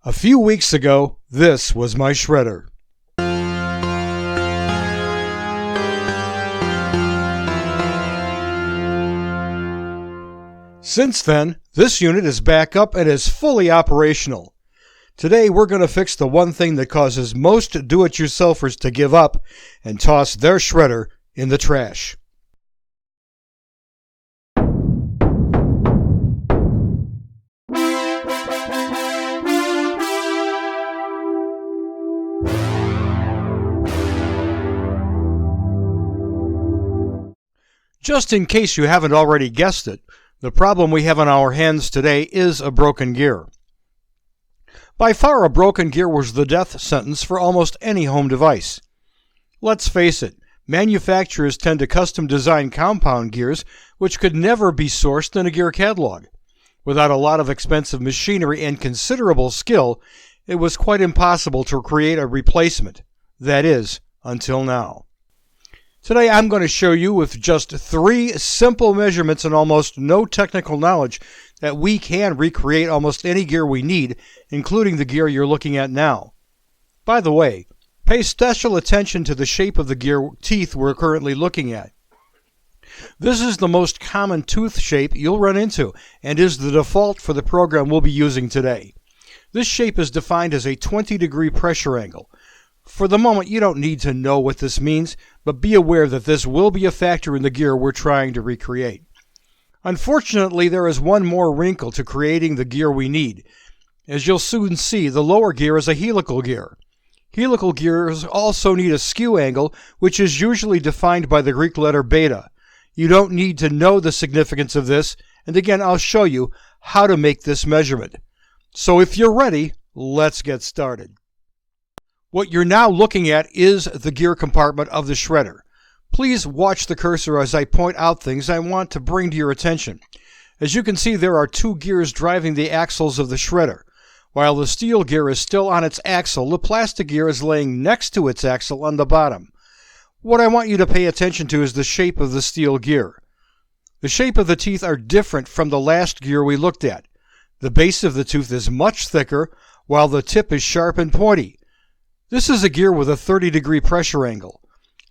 A few weeks ago, this was my shredder. Since then, this unit is back up and is fully operational. Today we're going to fix the one thing that causes most do-it-yourselfers to give up and toss their shredder in the trash. Just in case you haven't already guessed it, the problem we have on our hands today is a broken gear. By far, a broken gear was the death sentence for almost any home device. Let's face it, manufacturers tend to custom design compound gears which could never be sourced in a gear catalog. Without a lot of expensive machinery and considerable skill, it was quite impossible to create a replacement. That is, until now. Today I'm going to show you with just 3 simple measurements and almost no technical knowledge that we can recreate almost any gear we need, including the gear you're looking at now. By the way, pay special attention to the shape of the gear teeth we're currently looking at. This is the most common tooth shape you'll run into and is the default for the program we'll be using today. This shape is defined as a 20-degree pressure angle. For the moment, you don't need to know what this means, but be aware that this will be a factor in the gear we're trying to recreate. Unfortunately, there is one more wrinkle to creating the gear we need. As you'll soon see, the lower gear is a helical gear. Helical gears also need a skew angle, which is usually defined by the Greek letter beta. You don't need to know the significance of this, and again, I'll show you how to make this measurement. So if you're ready, let's get started. What you're now looking at is the gear compartment of the shredder. Please watch the cursor as I point out things I want to bring to your attention. As you can see, there are 2 gears driving the axles of the shredder. While the steel gear is still on its axle, the plastic gear is laying next to its axle on the bottom. What I want you to pay attention to is the shape of the steel gear. The shape of the teeth are different from the last gear we looked at. The base of the tooth is much thicker, while the tip is sharp and pointy. This is a gear with a 30-degree pressure angle.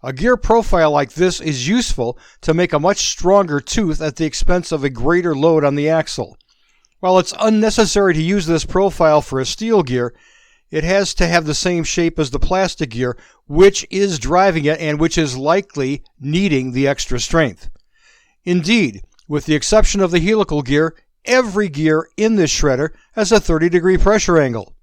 A gear profile like this is useful to make a much stronger tooth at the expense of a greater load on the axle. While it's unnecessary to use this profile for a steel gear, it has to have the same shape as the plastic gear, which is driving it and which is likely needing the extra strength. Indeed, with the exception of the helical gear, every gear in this shredder has a 30-degree pressure angle.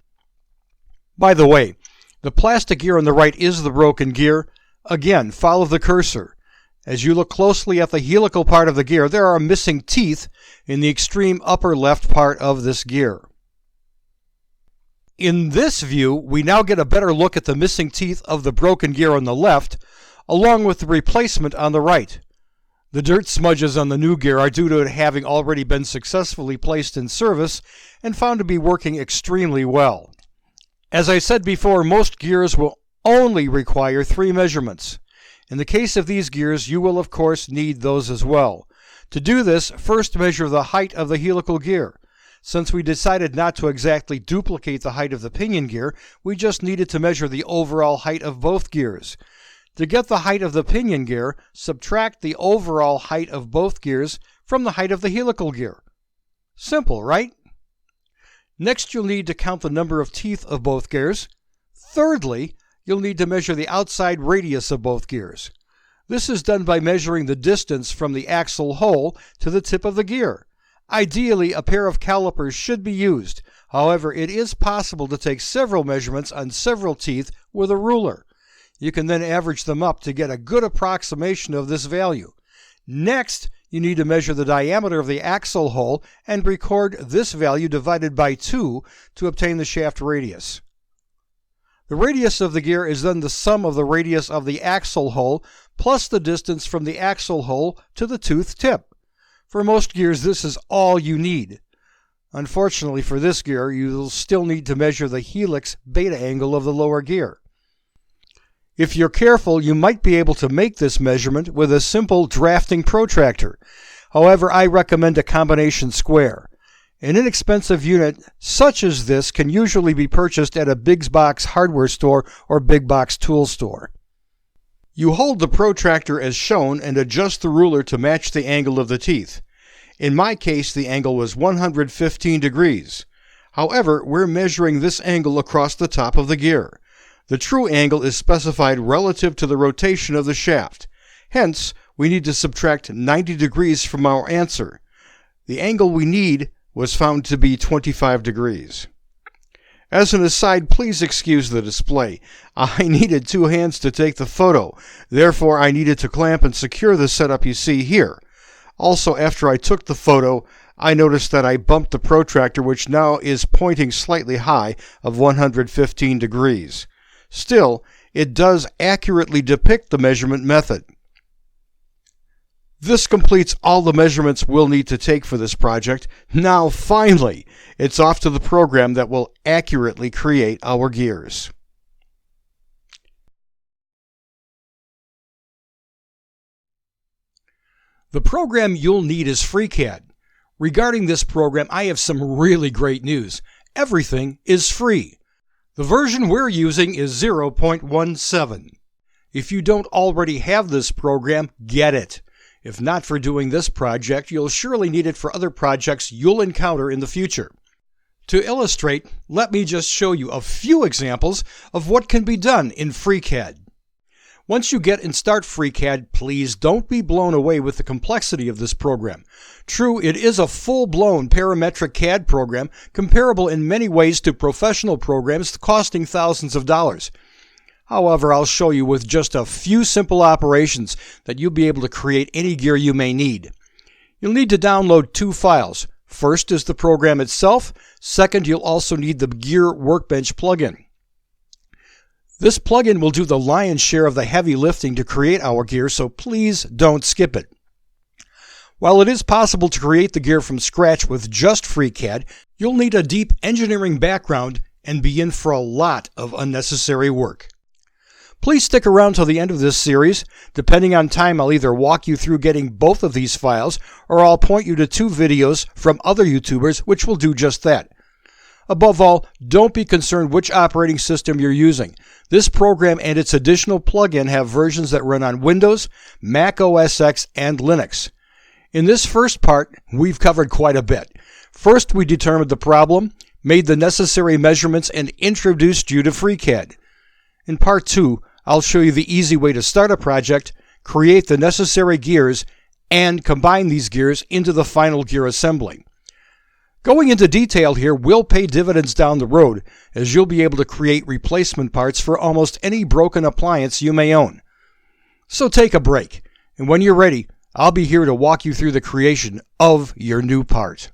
By the way, the plastic gear on the right is the broken gear. Again, follow the cursor. As you look closely at the helical part of the gear, there are missing teeth in the extreme upper left part of this gear. In this view, we now get a better look at the missing teeth of the broken gear on the left, along with the replacement on the right. The dirt smudges on the new gear are due to it having already been successfully placed in service and found to be working extremely well. As I said before, most gears will only require 3 measurements. In the case of these gears, you will of course need those as well. To do this, first measure the height of the helical gear. Since we decided not to exactly duplicate the height of the pinion gear, we just needed to measure the overall height of both gears. To get the height of the pinion gear, subtract the overall height of both gears from the height of the helical gear. Simple, right? Next, you'll need to count the number of teeth of both gears. Thirdly, you'll need to measure the outside radius of both gears. This is done by measuring the distance from the axle hole to the tip of the gear. Ideally, a pair of calipers should be used. However, it is possible to take several measurements on several teeth with a ruler. You can then average them up to get a good approximation of this value. Next, you need to measure the diameter of the axle hole and record this value divided by 2 to obtain the shaft radius. The radius of the gear is then the sum of the radius of the axle hole plus the distance from the axle hole to the tooth tip. For most gears, this is all you need. Unfortunately for this gear, you'll still need to measure the helix beta angle of the lower gear. If you're careful, you might be able to make this measurement with a simple drafting protractor. However, I recommend a combination square. An inexpensive unit such as this can usually be purchased at a big box hardware store or big box tool store. You hold the protractor as shown and adjust the ruler to match the angle of the teeth. In my case, the angle was 115 degrees. However, we're measuring this angle across the top of the gear. The true angle is specified relative to the rotation of the shaft. Hence, we need to subtract 90 degrees from our answer. The angle we need was found to be 25 degrees. As an aside, please excuse the display. I needed two hands to take the photo. Therefore, I needed to clamp and secure the setup you see here. Also, after I took the photo, I noticed that I bumped the protractor, which now is pointing slightly high of 115 degrees. Still, it does accurately depict the measurement method. This completes all the measurements we'll need to take for this project. Now, finally, it's off to the program that will accurately create our gears. The program you'll need is FreeCAD. Regarding this program, I have some really great news. Everything is free. The version we're using is 0.17. If you don't already have this program, get it. If not for doing this project, you'll surely need it for other projects you'll encounter in the future. To illustrate, let me just show you a few examples of what can be done in FreeCAD. Once you get and start FreeCAD, please don't be blown away with the complexity of this program. True, it is a full-blown parametric CAD program, comparable in many ways to professional programs costing thousands of dollars. However, I'll show you with just a few simple operations that you'll be able to create any gear you may need. You'll need to download two files. First is the program itself. Second, you'll also need the Gear Workbench plugin. This plugin will do the lion's share of the heavy lifting to create our gear, so please don't skip it. While it is possible to create the gear from scratch with just FreeCAD, you'll need a deep engineering background and be in for a lot of unnecessary work. Please stick around till the end of this series. Depending on time, I'll either walk you through getting both of these files, or I'll point you to two videos from other YouTubers which will do just that. Above all, don't be concerned which operating system you're using. This program and its additional plugin have versions that run on Windows, Mac OS X, and Linux. In this first part, we've covered quite a bit. First, we determined the problem, made the necessary measurements, and introduced you to FreeCAD. In part 2, I'll show you the easy way to start a project, create the necessary gears, and combine these gears into the final gear assembly. Going into detail here will pay dividends down the road, as you'll be able to create replacement parts for almost any broken appliance you may own. So take a break, and when you're ready, I'll be here to walk you through the creation of your new part.